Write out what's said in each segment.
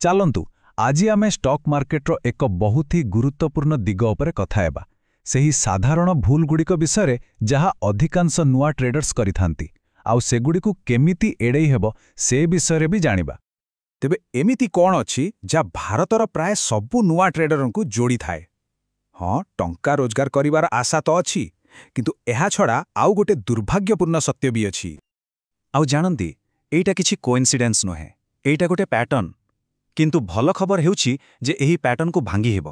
ଚାଲନ୍ତୁ ଆଜି ଆମେ ଷ୍ଟକ୍ ମାର୍କେଟର ଏକ ବହୁତ ହି ଗୁରୁତ୍ୱପୂର୍ଣ୍ଣ ଦିଗ ଉପରେ କଥା ହେବା ସେହି ସାଧାରଣ ଭୁଲଗୁଡ଼ିକ ବିଷୟରେ ଯାହା ଅଧିକାଂଶ ନୂଆ ଟ୍ରେଡର୍ସ କରିଥାନ୍ତି ଆଉ ସେଗୁଡ଼ିକୁ କେମିତି ଏଡ଼େଇ ହେବ ସେ ବିଷୟରେ ବି ଜାଣିବା। ତେବେ ଏମିତି କ'ଣ ଅଛି ଯାହା ଭାରତର ପ୍ରାୟ ସବୁ ନୂଆ ଟ୍ରେଡରଙ୍କୁ ଯୋଡ଼ିଥାଏ? ହଁ, ଟଙ୍କା ରୋଜଗାର କରିବାର ଆଶା ତ ଅଛି, କିନ୍ତୁ ଏହା ଛଡ଼ା ଆଉ ଗୋଟେ ଦୁର୍ଭାଗ୍ୟପୂର୍ଣ୍ଣ ସତ୍ୟ ବି ଅଛି। ଆଉ ଜାଣନ୍ତି, ଏଇଟା କିଛି କୋଇନ୍ସିଡେନ୍ସ ନୁହେଁ, ଏଇଟା ଗୋଟେ ପ୍ୟାଟର୍ନ। କିନ୍ତୁ ଭଲ ଖବର ହେଉଛି ଯେ ଏହି ପ୍ୟାଟର୍ନକୁ ଭାଙ୍ଗି ହେବ।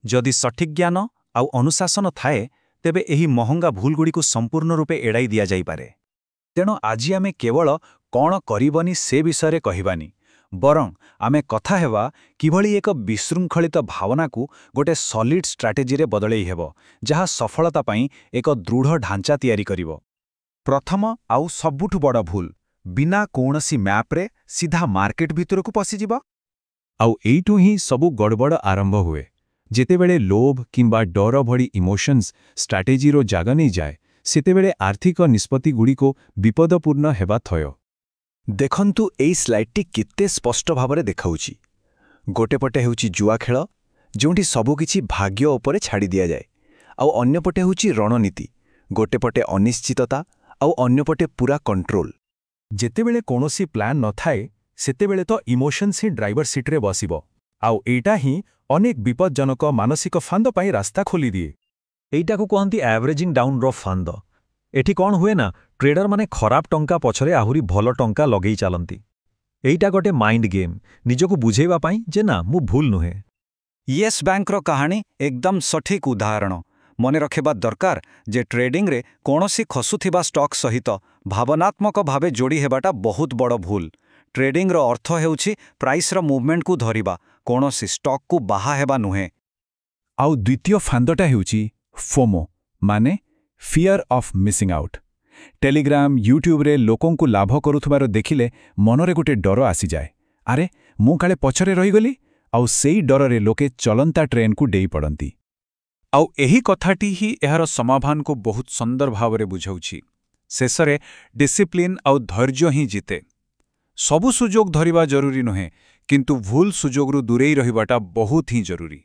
ଯଦି ସଠିକ୍ ଜ୍ଞାନ ଆଉ ଅନୁଶାସନ ଥାଏ, ତେବେ ଏହି ମହଙ୍ଗା ଭୁଲଗୁଡ଼ିକୁ ସମ୍ପୂର୍ଣ୍ଣ ରୂପେ ଏଡ଼ାଇ ଦିଆଯାଇପାରେ। ତେଣୁ ଆଜି ଆମେ କେବଳ କ'ଣ କରିବନି ସେ ବିଷୟରେ କହିବାନି, ବରଂ ଆମେ କଥା ହେବା କିଭଳି ଏକ ବିଶୃଙ୍ଖଳିତ ଭାବନାକୁ ଗୋଟେ ସଲିଡ୍ ଷ୍ଟ୍ରାଟେଜିରେ ବଦଳେଇ ହେବ, ଯାହା ସଫଳତା ପାଇଁ ଏକ ଦୃଢ଼ ଢାଞ୍ଚା ତିଆରି କରିବ। ପ୍ରଥମ ଆଉ ସବୁଠୁ ବଡ଼ ଭୁଲ, ବିନା କୌଣସି ମ୍ୟାପ୍ରେ ସିଧା ମାର୍କେଟ ଭିତରକୁ ପଶିଯିବ। ଆଉ ଏଇଠୁ ହିଁ ସବୁ ଗଡ଼ବଡ଼ ଆରମ୍ଭ ହୁଏ। ଯେତେବେଳେ ଲୋଭ କିମ୍ବା ଡର ଭଳି ଇମୋସନ୍ସ ଷ୍ଟ୍ରାଟେଜିର ଜାଗା ନେଇଯାଏ, ସେତେବେଳେ ଆର୍ଥିକ ନିଷ୍ପତ୍ତିଗୁଡ଼ିକ ବିପଦପୂର୍ଣ୍ଣ ହେବା ଥୟ। ଦେଖନ୍ତୁ, ଏଇ ସ୍ଲାଇଡ୍ଟି କେତେ ସ୍ପଷ୍ଟ ଭାବରେ ଦେଖାଉଛି। ଗୋଟେ ପଟେ ହେଉଛି ଜୁଆ ଖେଳ, ଯେଉଁଠି ସବୁକିଛି ଭାଗ୍ୟ ଉପରେ ଛାଡ଼ି ଦିଆଯାଏ, ଆଉ ଅନ୍ୟପଟେ ହେଉଛି ରଣନୀତି। ଗୋଟେ ପଟେ ଅନିଶ୍ଚିତତା ଆଉ ଅନ୍ୟପଟେ ପୁରା କଣ୍ଟ୍ରୋଲ। ଯେତେବେଳେ କୌଣସି ପ୍ଲାନ୍ ନଥାଏ, ସେତେବେଳେ ତ ଇମୋସନ୍ସ ହିଁ ଡ୍ରାଇଭର ସିଟ୍ରେ ବସିବ, ଆଉ ଏଇଟା ହିଁ ଅନେକ ବିପଜ୍ଜନକ ମାନସିକ ଫାନ୍ଦ ପାଇଁ ରାସ୍ତା ଖୋଲିଦିଏ। ଏଇଟାକୁ କହନ୍ତି ଆଭରେଜିଂ ଡାଉନ୍ର ଫାନ୍ଦ। ଏଠି କ'ଣ ହୁଏ ନା, ଟ୍ରେଡରମାନେ ଖରାପ ଟଙ୍କା ପଛରେ ଆହୁରି ଭଲ ଟଙ୍କା ଲଗେଇ ଚାଲନ୍ତି। ଏଇଟା ଗୋଟେ ମାଇଣ୍ଡ ଗେମ୍, ନିଜକୁ ବୁଝେଇବା ପାଇଁ ଯେ ନା, ମୁଁ ଭୁଲ ନୁହେଁ। ୟେସ୍ ବ୍ୟାଙ୍କର କାହାଣୀ ଏକଦମ ସଠିକ୍ ଉଦାହରଣ। ମନେ ରଖିବା ଦରକାର ଯେ ଟ୍ରେଡିଂରେ କୌଣସି ଖସୁଥିବା ଷ୍ଟକ୍ ସହିତ ଭାବନାତ୍ମକ ଭାବେ ଯୋଡ଼ି ହେବାଟା ବହୁତ ବଡ଼ ଭୁଲ। ଟ୍ରେଡିଂର ଅର୍ଥ ହେଉଛି ପ୍ରାଇସ୍ର ମୁଭମେଣ୍ଟକୁ ଧରିବା, କୌଣସି ଷ୍ଟକ୍କୁ ବାହା ହେବା ନୁହେଁ। ଆଉ ଦ୍ୱିତୀୟ ଫାନ୍ଦଟା ହେଉଛି ଫୋମୋ, ମାନେ fear of missing out. Telegram, ୟୁଟ୍ୟୁବରେ ଲୋକଙ୍କୁ ଲାଭ କରୁଥିବାର ଦେଖିଲେ ମନରେ ଗୋଟେ ଡର ଆସିଯାଏ। ଆରେ, ମୁଁ କାଳେ ପଛରେ ରହିଗଲି? ଆଉ ସେଇ ଡରରେ ଲୋକେ ଚଲନ୍ତା ଟ୍ରେନ୍କୁ ଡେଇଁ ପଡ଼ନ୍ତି। ଆଉ ଏହି କଥାଟି ହିଁ ଏହାର ସମାଧାନକୁ ବହୁତ ସୁନ୍ଦର ଭାବରେ ବୁଝାଉଛି। ଶେଷରେ ଡିସିପ୍ଲିନ୍ ଆଉ ଧୈର୍ଯ୍ୟ ହିଁ ଜିତେ। ସବୁ ସୁଯୋଗ ଧରିବା ଜରୁରୀ ନୁହେଁ, କିନ୍ତୁ ଭୁଲ ସୁଯୋଗରୁ ଦୂରେଇ ରହିବାଟା ବହୁତ ହିଁ ଜରୁରୀ।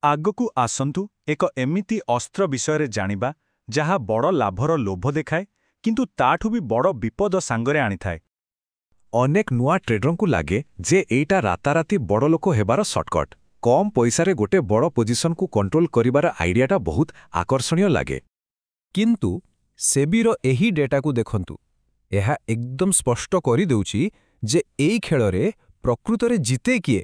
ଆଗକୁ ଆସନ୍ତୁ ଏକ ଏମିତି ଅସ୍ତ୍ର ବିଷୟରେ ଜାଣିବା, ଯାହା ବଡ଼ ଲାଭର ଲୋଭ ଦେଖାଏ, କିନ୍ତୁ ତାଠୁ ବି ବଡ଼ ବିପଦ ସାଙ୍ଗରେ ଆଣିଥାଏ। ଅନେକ ନୂଆ ଟ୍ରେଡରଙ୍କୁ ଲାଗେ ଯେ ଏଇଟା ରାତାରାତି ବଡ଼ ଲୋକ ହେବାର ସର୍ଟକଟ୍। କମ୍ ପଇସାରେ ଗୋଟେ ବଡ଼ ପୋଜିସନକୁ କଣ୍ଟ୍ରୋଲ କରିବାର ଆଇଡିଆଟା ବହୁତ ଆକର୍ଷଣୀୟ ଲାଗେ। କିନ୍ତୁ ସେବିର ଏହି ଡେଟାକୁ ଦେଖନ୍ତୁ। ଏହା ଏକଦମ ସ୍ପଷ୍ଟ କରିଦେଉଛି ଯେ ଏଇ ଖେଳରେ ପ୍ରକୃତରେ ଜିତେ କିଏ।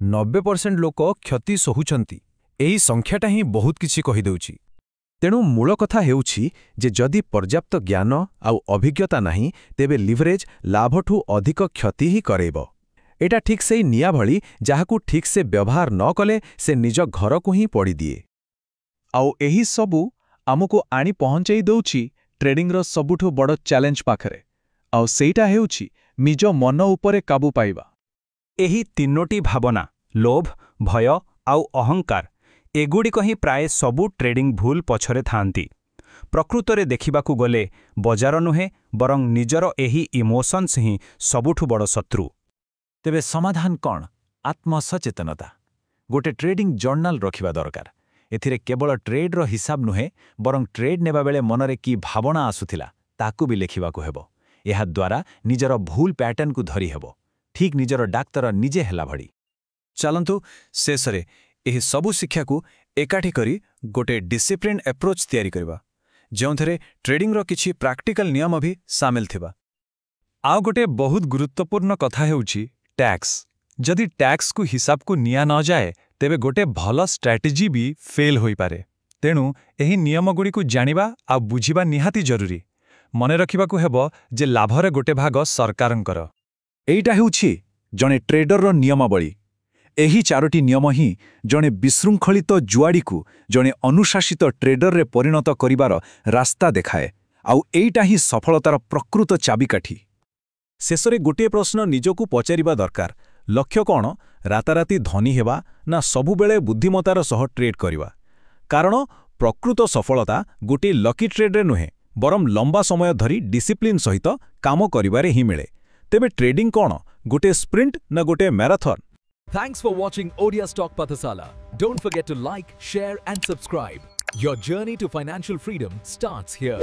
90% ଲୋକ କ୍ଷତି ସହୁଛନ୍ତି। ଏହି ସଂଖ୍ୟାଟା ହିଁ ବହୁତ କିଛି କହିଦେଉଛି। ତେଣୁ ମୂଳ କଥା ହେଉଛି ଯେ ଯଦି ପର୍ଯ୍ୟାପ୍ତ ଜ୍ଞାନ ଆଉ ଅଭିଜ୍ଞତା ନାହିଁ, ତେବେ ଲିଭରେଜ୍ ଲାଭଠୁ ଅଧିକ କ୍ଷତି ହିଁ କରେଇବ। ଏଇଟା ଠିକ୍ ସେଇ ନିଆଁ ଭଳି, ଯାହାକୁ ଠିକ୍ସେ ବ୍ୟବହାର ନ କଲେ ସେ ନିଜ ଘରକୁ ହିଁ ପୋଡ଼ିଦିଏ। ଆଉ ଏହି ସବୁ ଆମକୁ ଆଣି ପହଞ୍ଚାଇ ଦେଉଛି ଟ୍ରେଡିଂର ସବୁଠୁ ବଡ଼ ଚ୍ୟାଲେଞ୍ଜ ପାଖରେ, ଆଉ ସେଇଟା ହେଉଛି ନିଜ ମନ ଉପରେ କାବୁ ପାଇବା। ଏହି ତିନୋଟି ଭାବନା, ଲୋଭ, ଭୟ ଆଉ ଅହଙ୍କାର, ଏଗୁଡ଼ିକ ହିଁ ପ୍ରାୟ ସବୁ ଟ୍ରେଡିଂ ଭୁଲ ପଛରେ ଥାଆନ୍ତି। ପ୍ରକୃତରେ ଦେଖିବାକୁ ଗଲେ ବଜାର ନୁହେଁ, ବରଂ ନିଜର ଏହି ଇମୋସନ୍ସ ହିଁ ସବୁଠୁ ବଡ଼ ଶତ୍ରୁ। ତେବେ ସମାଧାନ କ'ଣ? ଆତ୍ମସଚେତନତା। ଗୋଟେ ଟ୍ରେଡିଂ ଜର୍ନାଲ ରଖିବା ଦରକାର। ଏଥିରେ କେବଳ ଟ୍ରେଡ୍ର ହିସାବ ନୁହେଁ, ବରଂ ଟ୍ରେଡ୍ ନେବାବେଳେ ମନରେ କି ଭାବନା ଆସୁଥିଲା, ତାକୁ ବି ଲେଖିବାକୁ ହେବ। ଏହାଦ୍ୱାରା ନିଜର ଭୁଲ ପ୍ୟାଟର୍ନକୁ ଧରିହେବ, ଠିକ୍ ନିଜର ଡାକ୍ତର ନିଜେ ହେଲା ଭଳି। ଚାଲନ୍ତୁ ଶେଷରେ ଏହି ସବୁ ଶିକ୍ଷାକୁ ଏକାଠି କରି ଗୋଟେ ଡିସିପ୍ଲିନ୍ ଆପ୍ରୋଚ୍ ତିଆରି କରିବା, ଯେଉଁଥିରେ ଟ୍ରେଡିଂର କିଛି ପ୍ରାକ୍ଟିକାଲ ନିୟମ ବି ସାମିଲ ଥିବା। ଆଉ ଗୋଟେ ବହୁତ ଗୁରୁତ୍ୱପୂର୍ଣ୍ଣ କଥା ହେଉଛି ଟ୍ୟାକ୍ସ। ଯଦି ଟ୍ୟାକ୍ସକୁ ହିସାବକୁ ନିଆ ନ ଯାଏ, ତେବେ ଗୋଟେ ଭଲ ଷ୍ଟ୍ରାଟେଜି ବି ଫେଲ୍ ହୋଇପାରେ। ତେଣୁ ଏହି ନିୟମଗୁଡ଼ିକୁ ଜାଣିବା ଆଉ ବୁଝିବା ନିହାତି ଜରୁରୀ। ମନେ ରଖିବାକୁ ହେବ ଯେ ଲାଭରେ ଗୋଟେ ଭାଗ ସରକାରଙ୍କର। ଏଇଟା ହେଉଛି ଜଣେ ଟ୍ରେଡରର ନିୟମାବଳୀ। ଏହି 4ଟି ନିୟମ ହିଁ ଜଣେ ବିଶୃଙ୍ଖଳିତ ଜୁଆଡ଼ିକୁ ଜଣେ ଅନୁଶାସିତ ଟ୍ରେଡରରେ ପରିଣତ କରିବାର ରାସ୍ତା ଦେଖାଏ। ଆଉ ଏଇଟା ହିଁ ସଫଳତାର ପ୍ରକୃତ ଚାବିକାଠି। ଶେଷରେ ଗୋଟିଏ ପ୍ରଶ୍ନ ନିଜକୁ ପଚାରିବା ଦରକାର, ଲକ୍ଷ୍ୟ କ'ଣ? ରାତାରାତି ଧନୀ ହେବା, ନା ସବୁବେଳେ ବୁଦ୍ଧିମତାର ସହ ଟ୍ରେଡ୍ କରିବା? କାରଣ ପ୍ରକୃତ ସଫଳତା ଗୋଟିଏ ଲକି ଟ୍ରେଡ୍ରେ ନୁହେଁ, ବରଂ ଲମ୍ବା ସମୟ ଧରି ଡିସିପ୍ଲିନ୍ ସହିତ କାମ କରିବାରେ ହିଁ ମିଳେ। ତେବେ ଟ୍ରେଡିଂ କ'ଣ? ଗୋଟିଏ ସ୍ପ୍ରିଣ୍ଟ ନା ଗୋଟିଏ marathon? Thanks for watching Odia Stock Pathasala. Don't forget to like, share and subscribe. Your journey to financial freedom starts here.